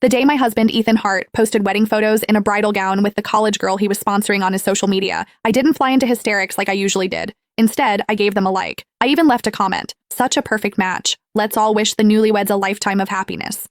The day my husband, Ethan Hart, posted wedding photos in a bridal gown with the college girl he was sponsoring on his social media, I didn't fly into hysterics like I usually did. Instead, I gave them a like. I even left a comment. Such a perfect match. Let's all wish the newlyweds a lifetime of happiness.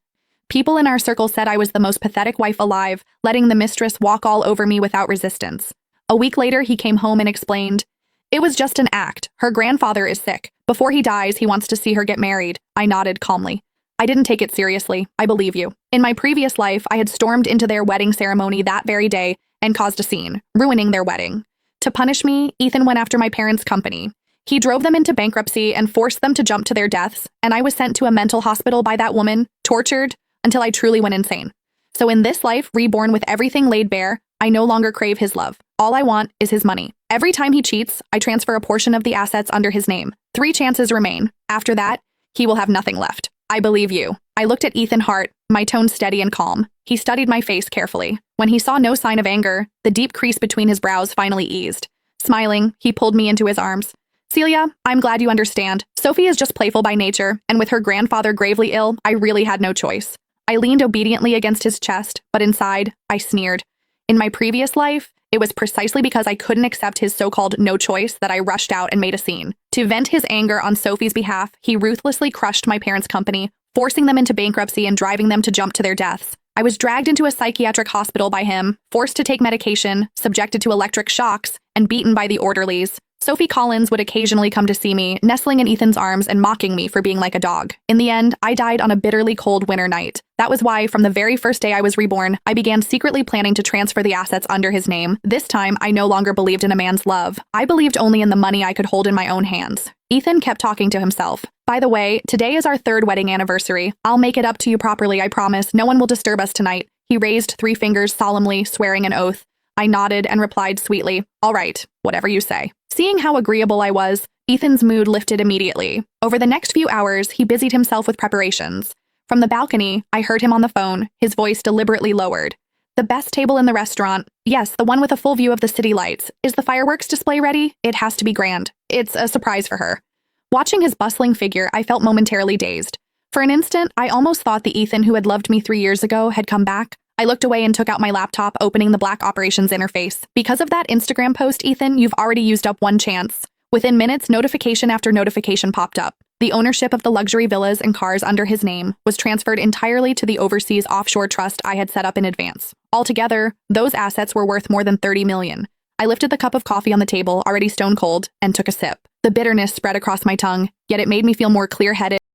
People in our circle said I was the most pathetic wife alive, letting the mistress walk all over me without resistance. A week later, he came home and explained, "It was just an act. Her grandfather is sick. Before he dies, he wants to see her get married." I nodded calmly. I didn't take it seriously. I believe you. In my previous life, I had stormed into their wedding ceremony that very day and caused a scene, ruining their wedding. To punish me, Ethan went after my parents' company. He drove them into bankruptcy and forced them to jump to their deaths, and I was sent to a mental hospital by that woman, tortured, until I truly went insane. So in this life, reborn with everything laid bare, I no longer crave his love. All I want is his money. Every time he cheats, I transfer a portion of the assets under his name. 3 chances remain. After that, he will have nothing left. I believe you. I looked at Ethan Hart, my tone steady and calm. He studied my face carefully. When he saw no sign of anger, the deep crease between his brows finally eased. Smiling, he pulled me into his arms. "Celia, I'm glad you understand. Sophie is just playful by nature, and with her grandfather gravely ill, I really had no choice." I leaned obediently against his chest, but inside, I sneered. In my previous life, it was precisely because I couldn't accept his so-called no choice that I rushed out and made a scene. To vent his anger on Sophie's behalf, he ruthlessly crushed my parents' company, forcing them into bankruptcy and driving them to jump to their deaths. I was dragged into a psychiatric hospital by him, forced to take medication, subjected to electric shocks, and beaten by the orderlies. Sophie Collins would occasionally come to see me, nestling in Ethan's arms and mocking me for being like a dog. In the end, I died on a bitterly cold winter night. That was why, from the very first day I was reborn, I began secretly planning to transfer the assets under his name. This time, I no longer believed in a man's love. I believed only in the money I could hold in my own hands. Ethan kept talking to himself. "By the way, today is our 3rd wedding anniversary. I'll make it up to you properly, I promise. No one will disturb us tonight." He raised 3 fingers solemnly, swearing an oath. I nodded and replied sweetly, "All right, whatever you say." Seeing how agreeable I was, Ethan's mood lifted immediately. Over the next few hours, he busied himself with preparations. From the balcony, I heard him on the phone, his voice deliberately lowered. "The best table in the restaurant. Yes, the one with a full view of the city lights. Is the fireworks display ready? It has to be grand. It's a surprise for her." Watching his bustling figure, I felt momentarily dazed. For an instant, I almost thought the Ethan who had loved me 3 years ago had come back. I looked away and took out my laptop, opening the Black Operations interface. "Because of that Instagram post, Ethan, you've already used up 1 chance." Within minutes, notification after notification popped up. The ownership of the luxury villas and cars under his name was transferred entirely to the overseas offshore trust I had set up in advance. Altogether, those assets were worth more than $30 million. I lifted the cup of coffee on the table, already stone cold, and took a sip. The bitterness spread across my tongue, yet it made me feel more clear-headed.